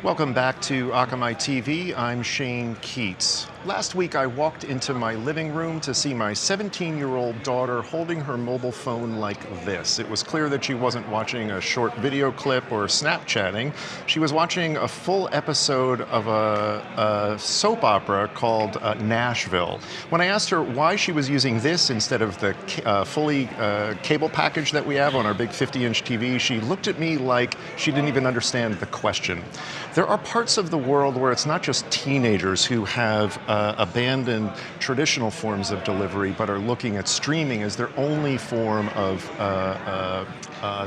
Welcome back to Akamai TV. I'm Shane Keats. Last week I walked into my living room to see my 17-year-old daughter holding her mobile phone like this. It was clear that she wasn't watching a short video clip or Snapchatting. She was watching a full episode of a soap opera called Nashville. When I asked her why she was using this instead of the fully cable package that we have on our big 50-inch TV, she looked at me like she didn't even understand the question. There are parts of the world where it's not just teenagers who have abandoned traditional forms of delivery but are looking at streaming as their only form of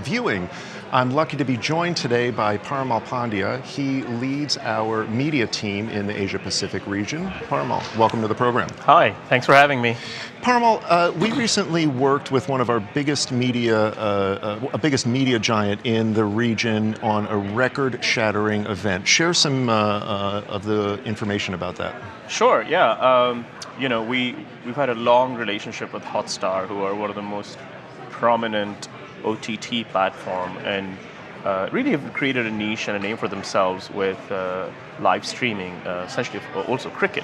viewing. I'm lucky to be joined today by Parimal Pandya. He leads our media team in the Asia-Pacific region. Parimal, welcome to the program. Hi, thanks for having me. Parimal, we recently worked with one of our biggest media giant in the region on a record-shattering event. Share some of the information about that. Sure, yeah. We've had a long relationship with Hotstar, who are one of the most prominent OTT platform, and really have created a niche and a name for themselves with live streaming, essentially also cricket,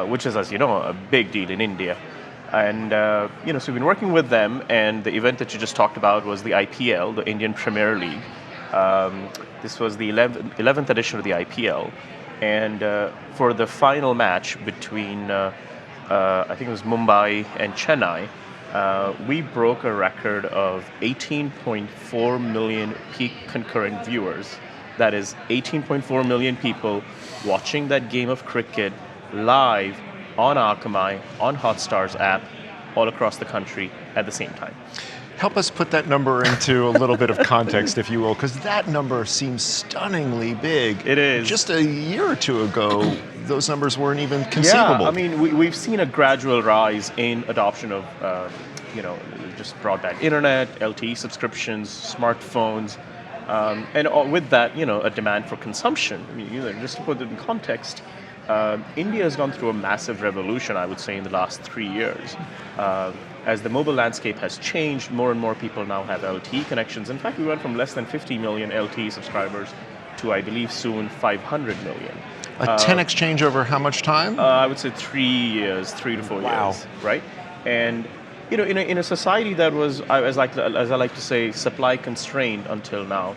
which is, as you know, a big deal in India. And so we've been working with them, and the event that you just talked about was the IPL, the Indian Premier League. This was the 11th edition of the IPL, and for the final match between, I think it was Mumbai and Chennai, we broke a record of 18.4 million peak concurrent viewers. That is 18.4 million people watching that game of cricket live on Akamai, on Hotstar's app, all across the country at the same time. Help us put that number into a little bit of context, if you will, because that number seems stunningly big. It is. Just a year or two ago, those numbers weren't even conceivable. Yeah, I mean, we've seen a gradual rise in adoption of, just broadband internet, LTE subscriptions, smartphones, and with that, a demand for consumption. I mean, just to put it in context, India has gone through a massive revolution, I would say, in the last 3 years. As the mobile landscape has changed, more and more people now have LTE connections. In fact, we went from less than 50 million LTE subscribers to, I believe, soon 500 million. A 10x change over how much time? I would say 3 years, 3 to 4 years, right? And in a society that was, as I like to say, supply constrained until now,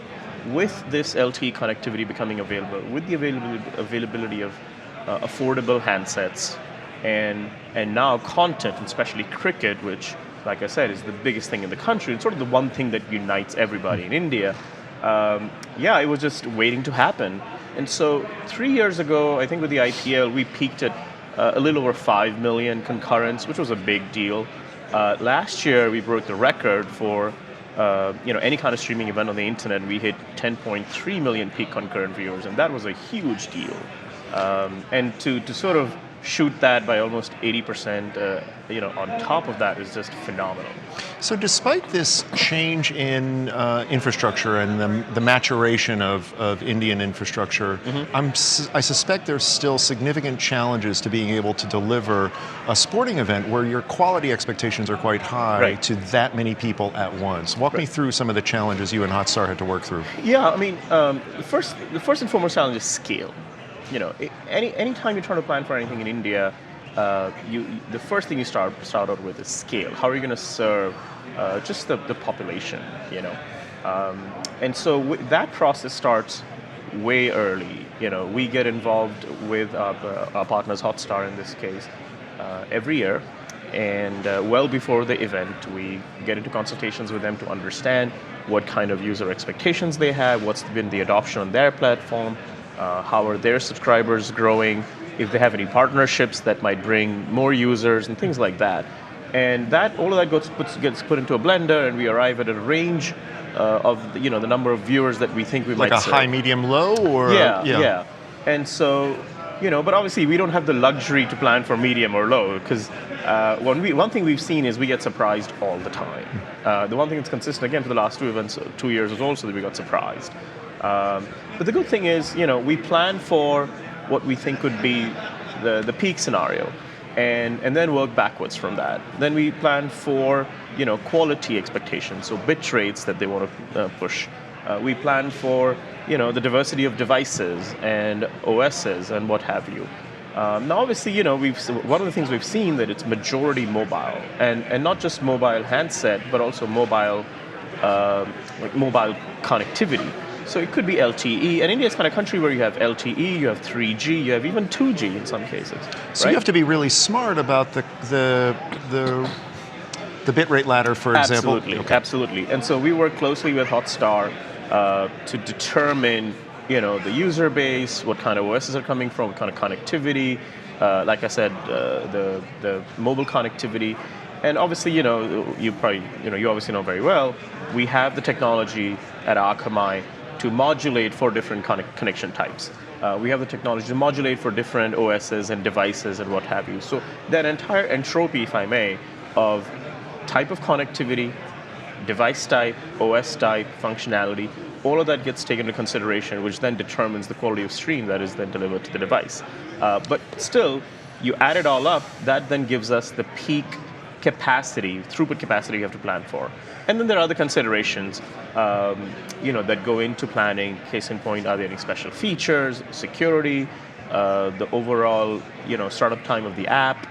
with this LTE connectivity becoming available, with the availability of affordable handsets, and now content, and especially cricket, which, like I said, is the biggest thing in the country. It's sort of the one thing that unites everybody in India. It was just waiting to happen. And so 3 years ago, I think with the IPL, we peaked at a little over 5 million concurrents, which was a big deal. Last year, we broke the record for any kind of streaming event on the internet. We hit 10.3 million peak concurrent viewers, and that was a huge deal. And to sort of shoot that by almost 80%, on top of that is just phenomenal. So despite this change in infrastructure and the maturation of Indian infrastructure, I suspect there's still significant challenges to being able to deliver a sporting event where your quality expectations are quite high to that many people at once. Walk me through some of the challenges you and Hotstar had to work through. Yeah, I mean, the first and foremost challenge is scale. Anytime you're trying to plan for anything in India, the first thing you start out with is scale. How are you going to serve just the population, And so that process starts way early. We get involved with our partners, Hotstar in this case, every year. And well before the event, we get into consultations with them to understand what kind of user expectations they have, what's been the adoption on their platform, how are their subscribers growing, if they have any partnerships that might bring more users and things like that. And all of that gets put into a blender, and we arrive at a range of the number of viewers that we think we might serve. Like a high, medium, low, or yeah. And so but obviously we don't have the luxury to plan for medium or low, because one thing we've seen is we get surprised all the time. The one thing that's consistent again for the last 2 years was also that we got surprised. But the good thing is, we plan for what we think could be the peak scenario. and then work backwards from that. Then we plan for quality expectations, so bit rates that they want to push. We plan for the diversity of devices and OSs and what have you. Now, obviously, one of the things we've seen that it's majority mobile, and not just mobile handset, but also mobile mobile connectivity. So it could be LTE, and India is kind of a country where you have LTE, you have 3G, you have even 2G in some cases. So you have to be really smart about the bitrate ladder, for example. Absolutely, absolutely. And so we work closely with Hotstar to determine, the user base, what kind of OSs are coming from, what kind of connectivity. Like I said, the mobile connectivity, and obviously, you obviously know very well. We have the technology at Akamai to modulate for different connection types. We have the technology to modulate for different OSs and devices and what have you. So that entire entropy, if I may, of type of connectivity, device type, OS type, functionality, all of that gets taken into consideration, which then determines the quality of stream that is then delivered to the device. But still, you add it all up, that then gives us the peak capacity, throughput capacity you have to plan for. And then there are other considerations, that go into planning. Case in point, are there any special features, security, the overall, startup time of the app,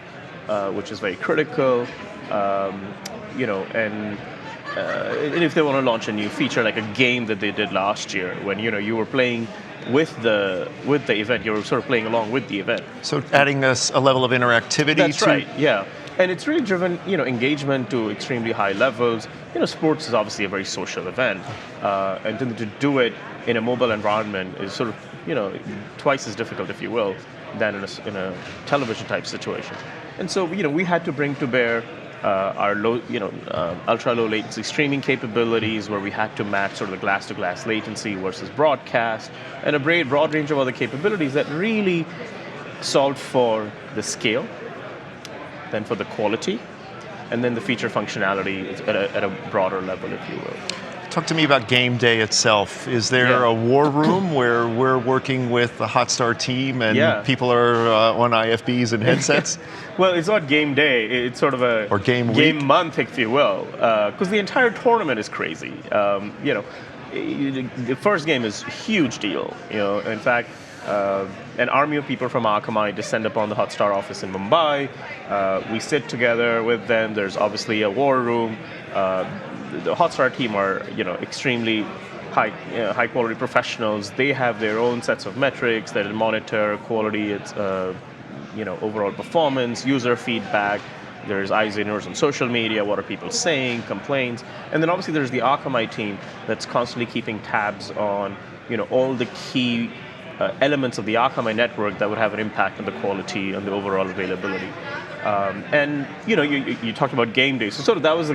which is very critical, and if they want to launch a new feature, like a game that they did last year, when you were playing with the event, you were sort of playing along with the event. So adding a level of interactivity. That's right. Yeah. And it's really driven, engagement to extremely high levels. Sports is obviously a very social event, and to do it in a mobile environment is sort of, twice as difficult, if you will, than in a television type situation. And so, we had to bring to bear our ultra low latency streaming capabilities, where we had to match sort of the glass to glass latency versus broadcast, and a broad range of other capabilities that really solved for the scale, then for the quality, and then the feature functionality at a broader level, if you will. Talk to me about game day itself. Is there a war room where we're working with the Hotstar team and people are on IFBs and headsets? Well, it's not game day. It's sort of a game month, if you will, because the entire tournament is crazy. The first game is a huge deal. In fact, an army of people from Akamai descend upon the Hotstar office in Mumbai. We sit together with them. There's obviously a war room. The Hotstar team are, extremely high quality professionals. They have their own sets of metrics that monitor quality. It's overall performance, user feedback. There's eyes and ears on social media. What are people saying? Complaints, and then obviously there's the Akamai team that's constantly keeping tabs on, all the key elements of the Akamai network that would have an impact on the quality and the overall availability. And you talked about game day, so sort of that was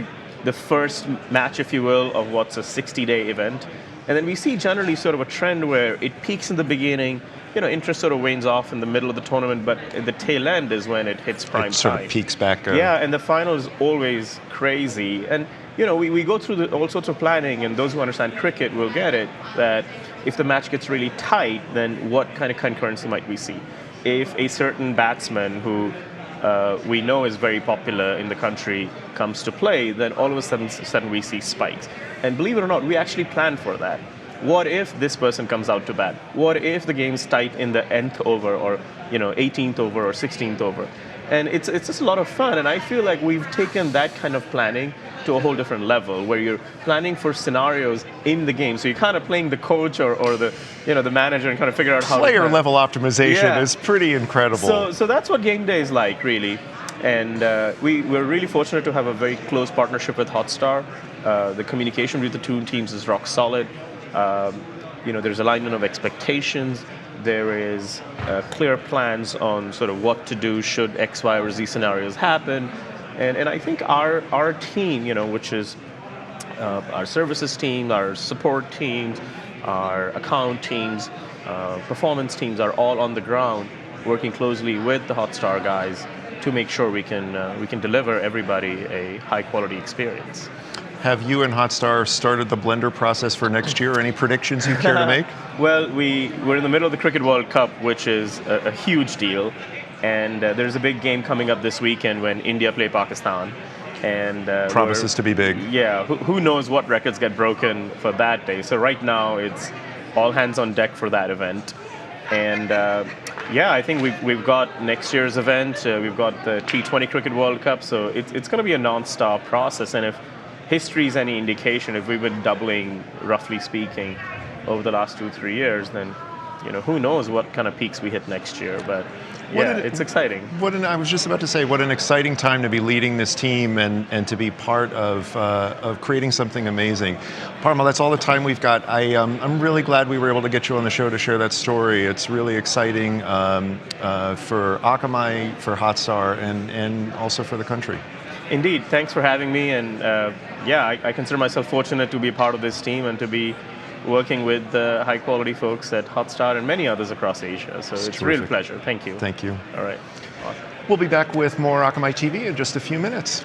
the first match, if you will, of what's a 60-day event. And then we see generally sort of a trend where it peaks in the beginning, interest sort of wanes off in the middle of the tournament, but at the tail end is when it hits prime time. It sort of peaks back. Yeah, and the final is always crazy. And, we go through all sorts of planning, and those who understand cricket will get it, that if the match gets really tight, then what kind of concurrency might we see? If a certain batsman who we know is very popular in the country comes to play, then all of a sudden we see spikes. And believe it or not, we actually plan for that. What if this person comes out to bat? What if the game's tight in the nth over, or 18th over or 16th over? And it's just a lot of fun, and I feel like we've taken that kind of planning to a whole different level, where you're planning for scenarios in the game. So you're kind of playing the coach or the the manager and kind of figure out how player level optimization is pretty incredible. So that's what game day is like, really. And we're really fortunate to have a very close partnership with Hotstar. The communication with the two teams is rock solid. There's alignment of expectations. There is clear plans on sort of what to do should X, Y, or Z scenarios happen. And I think our team, which is our services team, our support teams, our account teams, performance teams are all on the ground working closely with the Hotstar guys to make sure we can deliver everybody a high quality experience. Have you and Hotstar started the blender process for next year? Any predictions you care to make? Well, we're in the middle of the Cricket World Cup, which is a huge deal. And there's a big game coming up this weekend when India play Pakistan. And Promises to be big. Yeah, who knows what records get broken for that day. So right now it's all hands on deck for that event. And yeah, I think we've got next year's event. We've got the T20 Cricket World Cup. So it's going to be a non-stop process. And if history is any indication, if we've been doubling, roughly speaking, over the last 2-3 years, then who knows what kind of peaks we hit next year. But yeah, it's exciting. I was just about to say, what an exciting time to be leading this team and to be part of creating something amazing. Parimal, that's all the time we've got. I'm really glad we were able to get you on the show to share that story. It's really exciting for Akamai, for Hotstar, and also for the country. Indeed. Thanks for having me. And yeah, I consider myself fortunate to be a part of this team and to be working with high-quality folks at Hotstar and many others across Asia. So it's a real pleasure. Thank you. Thank you. All right. Awesome. We'll be back with more Akamai TV in just a few minutes.